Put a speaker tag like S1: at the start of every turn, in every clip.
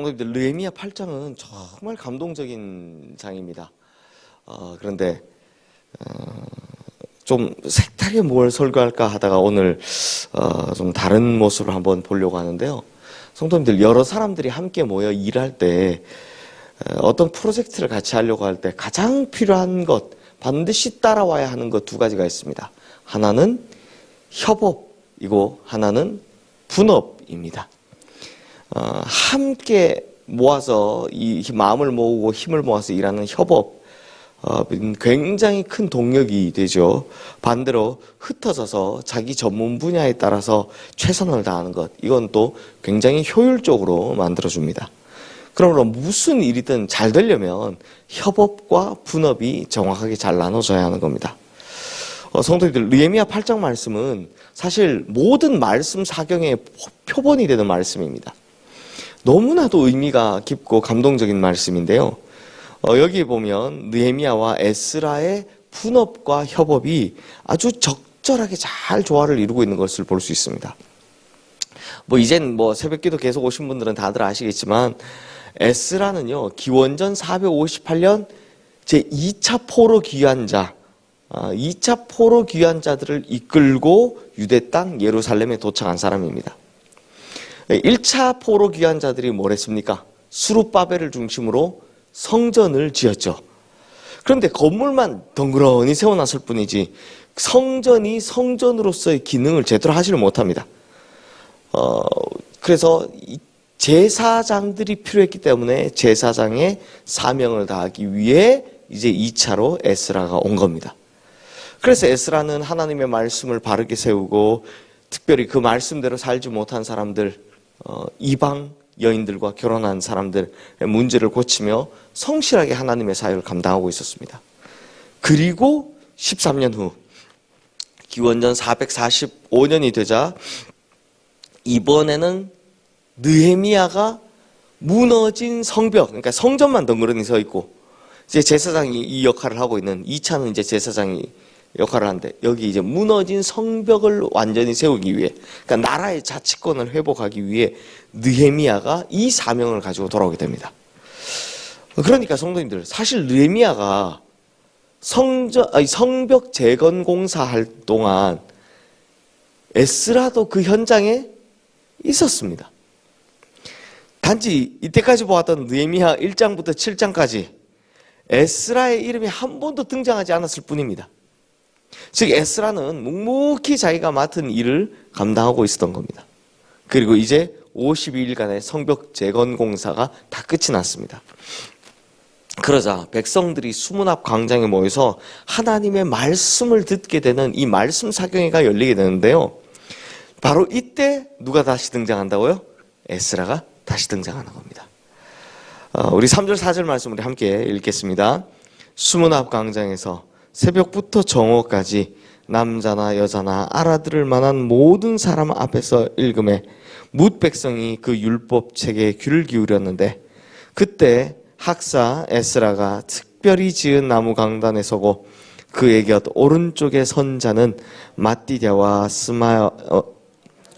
S1: 성도님들, 느헤미야 8장은 정말 감동적인 장입니다. 그런데 좀 색다르게 뭘 설교할까 하다가 오늘 좀 다른 모습을 한번 보려고 하는데요. 성도님들, 여러 사람들이 함께 모여 일할 때 어떤 프로젝트를 같이 하려고 할 때 가장 필요한 것, 반드시 따라와야 하는 것 두 가지가 있습니다. 하나는 협업이고 하나는 분업입니다. 함께 모아서 이 마음을 모으고 힘을 모아서 일하는 협업, 굉장히 큰 동력이 되죠. 반대로 흩어져서 자기 전문 분야에 따라서 최선을 다하는 것, 이건 또 굉장히 효율적으로 만들어줍니다. 그러므로 무슨 일이든 잘 되려면 협업과 분업이 정확하게 잘 나눠져야 하는 겁니다. 성도님들, 느헤미야 8장 말씀은 사실 모든 말씀 사경의 표본이 되는 말씀입니다. 너무나도 의미가 깊고 감동적인 말씀인데요. 여기 보면 느헤미야와 에스라의 분업과 협업이 아주 적절하게 잘 조화를 이루고 있는 것을 볼 수 있습니다. 이젠 새벽기도 계속 오신 분들은 다들 아시겠지만 에스라는요, 기원전 458년 제2차 포로 귀환 자, 2차 포로 귀환 자들을 이끌고 유대 땅 예루살렘에 도착한 사람입니다. 1차 포로 귀환 자들이 뭘 했습니까? 수룹바벨을 중심으로 성전을 지었죠. 그런데 건물만 덩그러니 세워놨을 뿐이지 성전이 성전으로서의 기능을 제대로 하지를 못합니다. 그래서 제사장들이 필요했기 때문에 제사장의 사명을 다하기 위해 이제 2차로 에스라가 온 겁니다. 그래서 에스라는 하나님의 말씀을 바르게 세우고 특별히 그 말씀대로 살지 못한 사람들, 이방 여인들과 결혼한 사람들의 문제를 고치며 성실하게 하나님의 사역을 감당하고 있었습니다. 그리고 13년 후 기원전 445년이 되자 이번에는 느헤미야가 무너진 성벽, 그러니까 성전만 덩그러니 서 있고 이제 제사장이 이 역할을 하고 있는 2차는 이제 제사장이 역할을 하는데 여기 이제 무너진 성벽을 완전히 세우기 위해, 그러니까 나라의 자치권을 회복하기 위해 느헤미야가 이 사명을 가지고 돌아오게 됩니다. 그러니까 성도님들, 사실 느헤미야가 성벽 재건 공사할 동안 에스라도 그 현장에 있었습니다. 단지 이때까지 보았던 느헤미야 1장부터 7장까지 에스라의 이름이 한 번도 등장하지 않았을 뿐입니다. 즉 에스라는 묵묵히 자기가 맡은 일을 감당하고 있었던 겁니다. 그리고 이제 52일간의 성벽 재건 공사가 다 끝이 났습니다. 그러자 백성들이 수문 앞 광장에 모여서 하나님의 말씀을 듣게 되는 이 말씀 사경회가 열리게 되는데요. 바로 이때 누가 다시 등장한다고요? 에스라가 다시 등장하는 겁니다. 우리 3절 4절 말씀 우리 함께 읽겠습니다. 수문 앞 광장에서 새벽부터 정오까지 남자나 여자나 알아들을 만한 모든 사람 앞에서 읽음에 뭇 백성이 그 율법책에 귀를 기울였는데 그때 학사 에스라가 특별히 지은 나무 강단에 서고 그의 곁 오른쪽에 선 자는 마띠랴와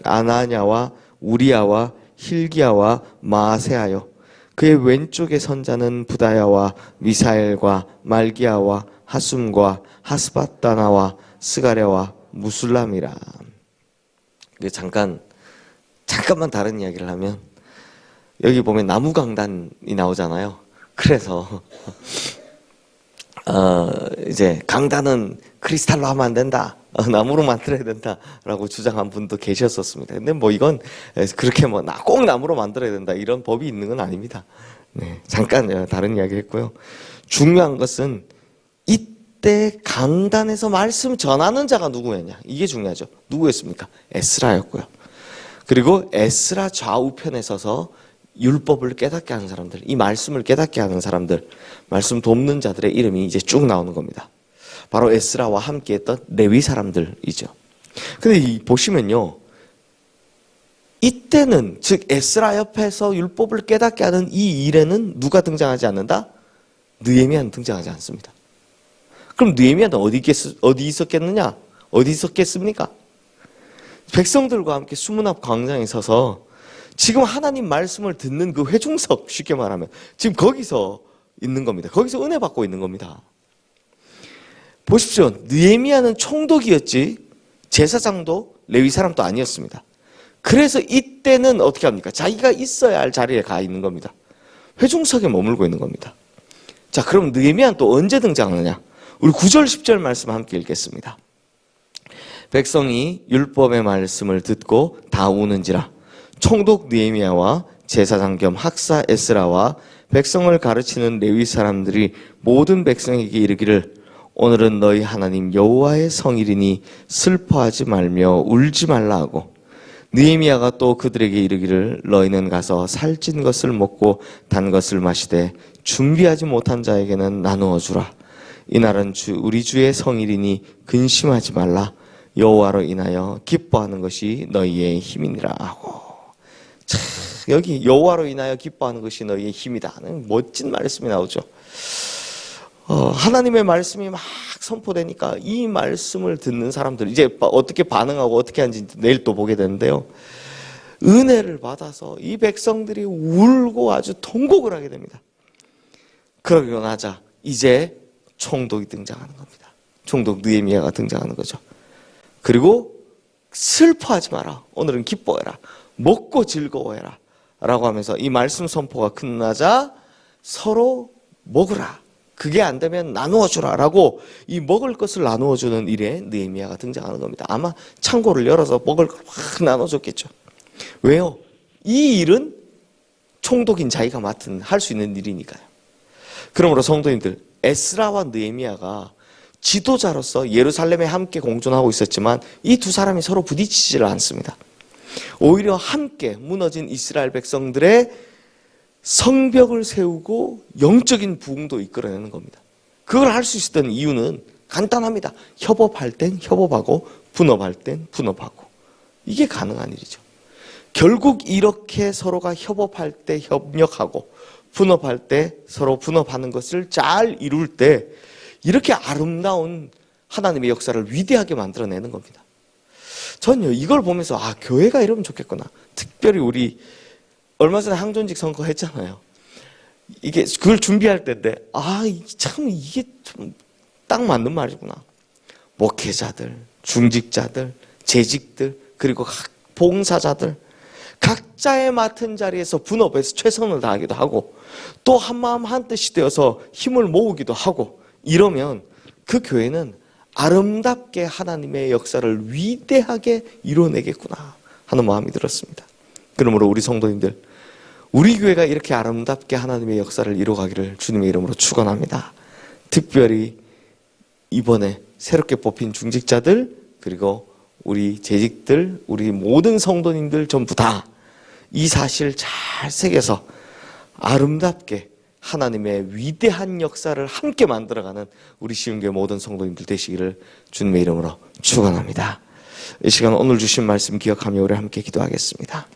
S1: 아나냐와 우리야와 힐기야와 마세하여 그의 왼쪽에 선 자는 부다야와 미사엘과 말기야와 하숨과 하스바다나와 스가랴와 무술람이라. 잠깐만 다른 이야기를 하면 여기 보면 나무 강단이 나오잖아요. 그래서 이제 강단은 크리스탈로 하면 안 된다, 나무로 만들어야 된다라고 주장한 분도 계셨었습니다. 근데 이건 그렇게 꼭 나무로 만들어야 된다 이런 법이 있는 건 아닙니다. 네, 잠깐 다른 이야기 했고요. 중요한 것은 이때 강단에서 말씀 전하는 자가 누구였냐, 이게 중요하죠. 누구였습니까? 에스라였고요. 그리고 에스라 좌우편에 서서 율법을 깨닫게 하는 사람들, 이 말씀을 깨닫게 하는 사람들, 말씀 돕는 자들의 이름이 이제 쭉 나오는 겁니다. 바로 에스라와 함께 했던 레위 사람들이죠. 근데 보시면요, 이때는 즉 에스라 옆에서 율법을 깨닫게 하는 이 일에는 누가 등장하지 않는다? 느헤미야는 등장하지 않습니다. 그럼 느헤미야는 어디 있었겠느냐? 어디 있었겠습니까? 백성들과 함께 수문 앞 광장에 서서 지금 하나님 말씀을 듣는 그 회중석, 쉽게 말하면 지금 거기서 있는 겁니다. 거기서 은혜 받고 있는 겁니다. 보십시오. 느헤미야는 총독이었지 제사장도 레위 사람도 아니었습니다. 그래서 이때는 어떻게 합니까? 자기가 있어야 할 자리에 가 있는 겁니다. 회중석에 머물고 있는 겁니다. 자, 그럼 느헤미야는 또 언제 등장하느냐? 우리 9절 10절 말씀 함께 읽겠습니다. 백성이 율법의 말씀을 듣고 다 우는지라 총독 느헤미야와 제사장 겸 학사 에스라와 백성을 가르치는 레위 사람들이 모든 백성에게 이르기를 오늘은 너희 하나님 여호와의 성일이니 슬퍼하지 말며 울지 말라 하고 느헤미야가 또 그들에게 이르기를 너희는 가서 살찐 것을 먹고 단 것을 마시되 준비하지 못한 자에게는 나누어 주라. 이날은 우리 주의 성일이니 근심하지 말라. 여호와로 인하여 기뻐하는 것이 너희의 힘이니라 하고. 참, 여기 여호와로 인하여 기뻐하는 것이 너희의 힘이다는 멋진 말씀이 나오죠. 하나님의 말씀이 막 선포되니까 이 말씀을 듣는 사람들 이제 어떻게 반응하고 어떻게 하는지 내일 또 보게 되는데요. 은혜를 받아서 이 백성들이 울고 아주 통곡을 하게 됩니다. 그러고 나자 이제 총독이 등장하는 겁니다. 총독 느헤미야가 등장하는 거죠. 그리고 슬퍼하지 마라. 오늘은 기뻐해라. 먹고 즐거워해라. 라고 하면서 이 말씀 선포가 끝나자 서로 먹으라. 그게 안 되면 나누어 주라 라고 이 먹을 것을 나누어 주는 일에 느헤미야가 등장하는 겁니다. 아마 창고를 열어서 먹을 걸 확 나눠 줬겠죠. 왜요? 이 일은 총독인 자기가 할 수 있는 일이니까요. 그러므로 성도님들, 에스라와 느헤미야가 지도자로서 예루살렘에 함께 공존하고 있었지만 이 두 사람이 서로 부딪히지를 않습니다. 오히려 함께 무너진 이스라엘 백성들의 성벽을 세우고 영적인 부흥도 이끌어내는 겁니다. 그걸 할 수 있었던 이유는 간단합니다. 협업할 땐 협업하고 분업할 땐 분업하고. 이게 가능한 일이죠. 결국 이렇게 서로가 협업할 때 협력하고 분업할 때 서로 분업하는 것을 잘 이룰 때 이렇게 아름다운 하나님의 역사를 위대하게 만들어내는 겁니다. 전요 이걸 보면서 교회가 이러면 좋겠구나. 특별히 우리 얼마 전에 항존직 선거 했잖아요. 이게 그걸 준비할 때인데 참 이게 좀 딱 맞는 말이구나. 목회자들, 중직자들, 재직들 그리고 각 봉사자들 각자의 맡은 자리에서 분업해서 최선을 다하기도 하고 또 한마음 한뜻이 되어서 힘을 모으기도 하고 이러면 그 교회는 아름답게 하나님의 역사를 위대하게 이뤄내겠구나 하는 마음이 들었습니다. 그러므로 우리 성도님들, 우리 교회가 이렇게 아름답게 하나님의 역사를 이뤄가기를 주님의 이름으로 축원합니다. 특별히 이번에 새롭게 뽑힌 중직자들 그리고 우리 재직들, 우리 모든 성도님들 전부 다 이 사실 잘 새겨서 아름답게 하나님의 위대한 역사를 함께 만들어가는 우리 시흥교회 모든 성도님들 되시기를 주님의 이름으로 축원합니다. 이 시간 오늘 주신 말씀 기억하며 우리 함께 기도하겠습니다.